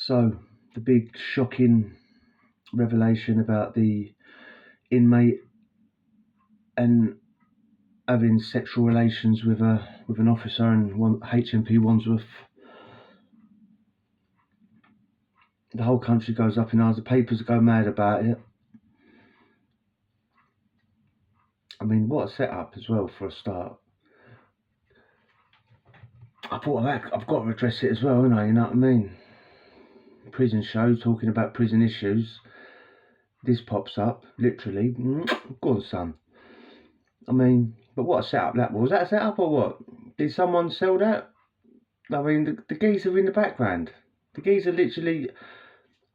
So, the big shocking revelation about the inmate and having sexual relations with an officer in HMP Wandsworth. The whole country goes up in arms. The papers go mad about it. I mean, what a setup as well for a start. I thought I've got to address it as well, haven't I? You know what I mean? Prison show talking about prison issues. This pops up, literally. Go on, son. I mean, but what a setup that was. Was that a setup or what? Did someone sell that? I mean, the geese are in the background. The geese are literally.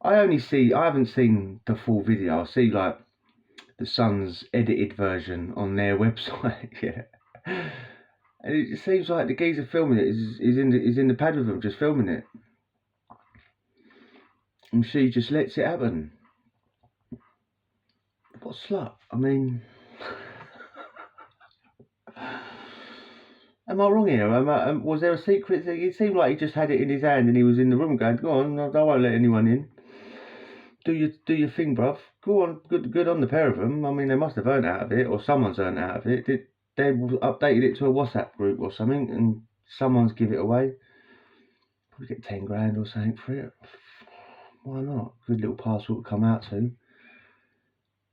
I haven't seen the full video. I see like the Sun's edited version on their website. Yeah, and it seems like the geese are filming it. Is in the pad with them, just filming it, and she just lets it happen. What a slut! I mean. Am I wrong here? Was there a secret? It seemed like he just had it in his hand and he was in the room going, "Go on, I won't let anyone in. Do your thing, bruv. Go on, good on the pair of them. I mean, they must have earned out of it, or someone's earned out of it. They updated it to a WhatsApp group or something, and someone's give it away. Probably get 10 grand or something for it. Why not? Good little parcel to come out to.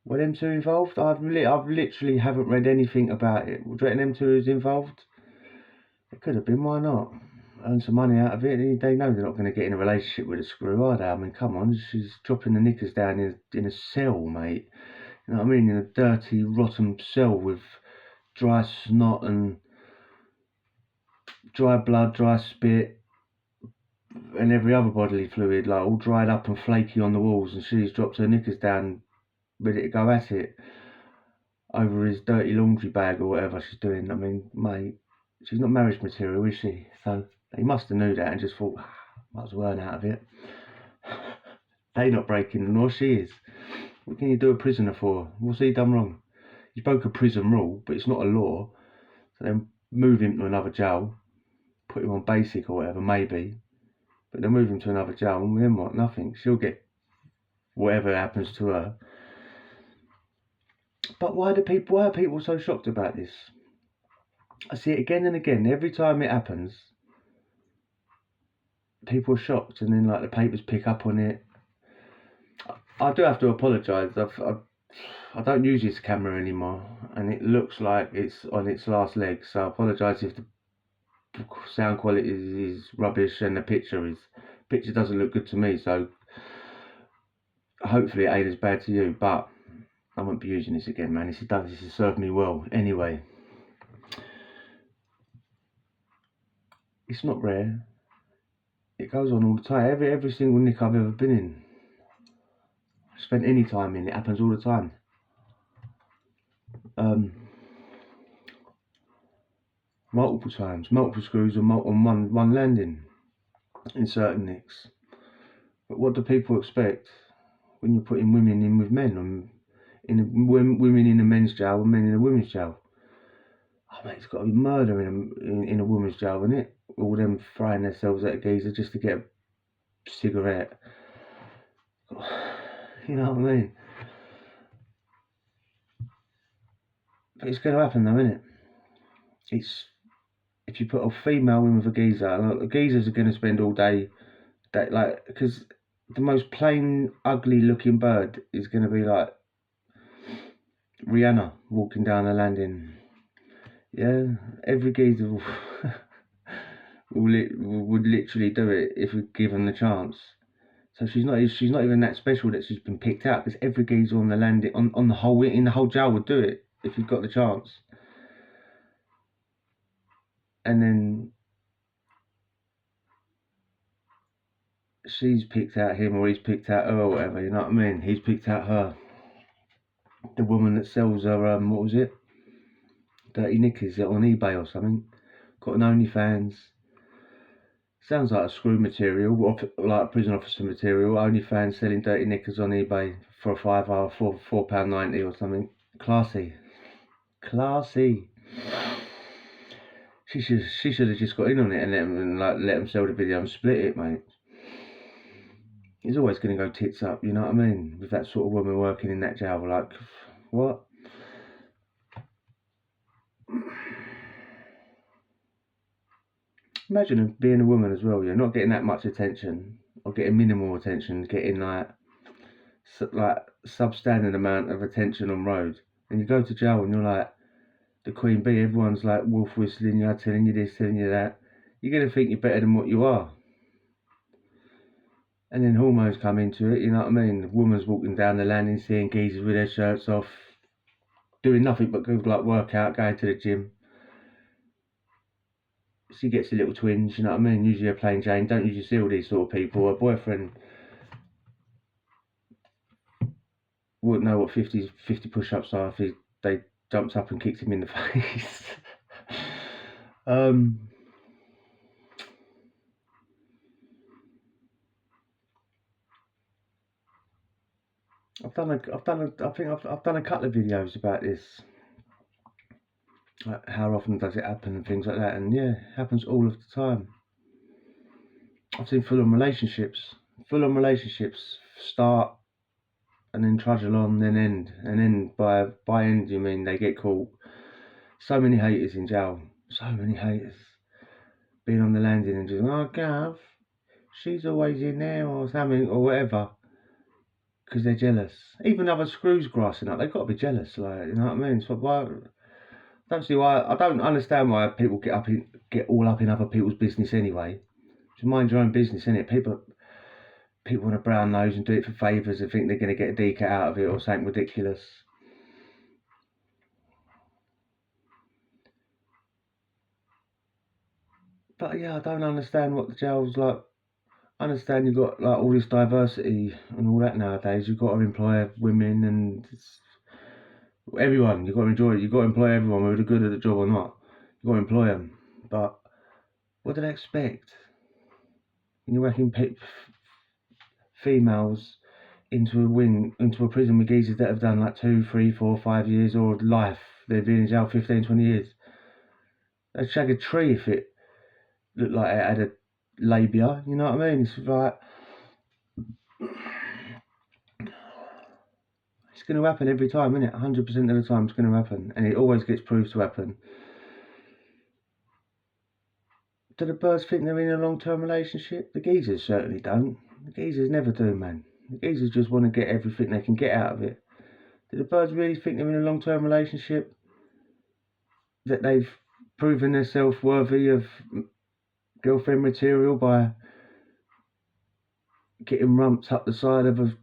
Were them two involved? I've literally haven't read anything about it. Do you reckon them two is involved? It could have been. Why not? Earn some money out of it. They know they're not going to get in a relationship with a screw, are they? I mean, come on, she's dropping the knickers down in a cell, mate. You know what I mean? In a dirty, rotten cell with dry snot and dry blood, dry spit, and every other bodily fluid, like all dried up and flaky on the walls. And she's dropped her knickers down, ready to go at it over his dirty laundry bag or whatever she's doing. I mean, mate, she's not marriage material, is she? So they must have knew that and just thought, might as well earn out of it. They not breaking the law, she is. What can you do a prisoner for? What's he done wrong? He broke a prison rule, but it's not a law. So then move him to another jail, put him on basic or whatever, maybe. But they'll move him to another jail, and then what? Nothing. She'll get whatever happens to her. But why are people so shocked about this? I see it again and again. Every time it happens, people are shocked, and then like the papers pick up on it. I do have to apologise. I don't use this camera anymore, and it looks like it's on its last legs. So I apologise if the sound quality is rubbish and the picture doesn't look good to me. So hopefully it ain't as bad to you. But I won't be using this again, man. This has served me well. Anyway, it's not rare. It goes on all the time. Every single nick I've ever been in, spent any time in, it happens all the time. Multiple times, multiple screws on one landing in certain nicks. But what do people expect when you're putting women in with men, women in a men's jail and men in a women's jail? Oh mate, it's got to be murder in a women's jail, isn't it? All them throwing themselves at a geezer just to get a cigarette. You know what I mean? But it's going to happen though, isn't it? If you put a female in with a geezer, the geezers are going to spend all day, because the most plain, ugly looking bird is going to be like Rihanna walking down the landing. Yeah, every geezer would literally do it if we give them the chance. So she's not even that special that she's been picked out, because every geezer on the landing, in the whole jail would do it if you've got the chance. And then she's picked out him, or he's picked out her, or whatever. You know what I mean? He's picked out her. The woman that sells her what was it? Dirty knickers on eBay or something. Got an OnlyFans. Sounds like a screw material, like a prison officer material. OnlyFans selling dirty knickers on eBay for a £5 for £4.90 or something. Classy. She should have just got in on it and let them sell the video and split it, mate. He's always going to go tits up, you know what I mean? With that sort of woman working in that jail, like, what? Imagine being a woman as well, you're not getting that much attention, or getting minimal attention, getting like substandard amount of attention on road, and you go to jail and you're like the queen bee, everyone's like wolf whistling you, telling you this, telling you that. You're going to think you're better than what you are. And then hormones come into it, you know what I mean? The woman's walking down the landing, seeing geezers with their shirts off, doing nothing but good like workout, going to the gym. She gets a little twinge, you know what I mean? Usually a plain Jane, don't usually see all these sort of people. Her boyfriend wouldn't know what 50 push-ups are if they jumped up and kicked him in the face. I've done a couple of videos about this. Like how often does it happen and things like that, and yeah, it happens all of the time. I've seen full-on relationships start and then trudge along, then end, and then by end you mean they get caught. So many haters in jail, so many haters being on the landing and just, oh Gav, she's always in there or something or whatever, because they're jealous. Even other screws grassing up, they've got to be jealous, like, you know what I mean? So why? I don't understand why people get all up in other people's business anyway. Just mind your own business, innit? People want to brown nose and do it for favours and think they're going to get a decat out of it or something ridiculous. But yeah, I don't understand what the jail's like. I understand you've got like all this diversity and all that nowadays. You've got to employ women and everyone. You've got to enjoy it. You've got to employ everyone, whether they're good at the job or not. You've got to employ them. But what do they expect? You're working females into a prison with geezers that have done like 2, 3, 4, 5 years or life. They've been in jail 15, 20 years. They'd shag a tree if it looked like it had a labia, you know what I mean? It's like, it's going to happen every time, isn't it? 100% of the time it's going to happen, and it always gets proved to happen. Do the birds think they're in a long-term relationship? The geezers certainly don't. The geezers never do, man. The geezers just want to get everything they can get out of it. Do the birds really think they're in a long-term relationship? That they've proven themselves worthy of girlfriend material by getting rumps up the side of a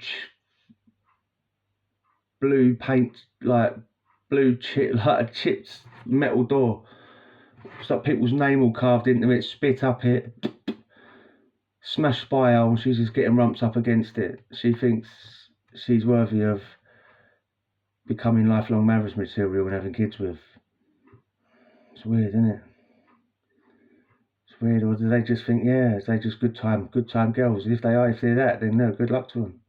blue paint, like blue chip, like a chipped metal door. It's like people's name all carved into it, spit up it, smashed spile, and she's just getting rumps up against it. She thinks she's worthy of becoming lifelong marriage material and having kids with. It's weird, isn't it? It's weird. Or do they just think, yeah, they just good time girls? If they're that, then no, good luck to them.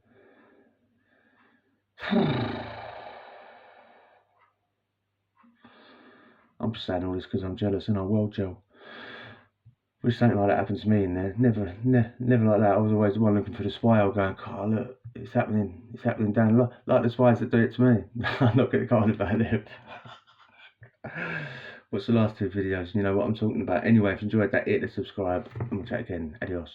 I'm just saying all this because I'm jealous and I will gel. Wish something like that happened to me in there. Never like that. I was always the one looking for the spile, going, oh look, it's happening down like the spies that do it to me. I'm not going to go on about it. What's the last 2 videos? You know what I'm talking about. Anyway, if you enjoyed that, hit the subscribe and we'll chat again. Adios.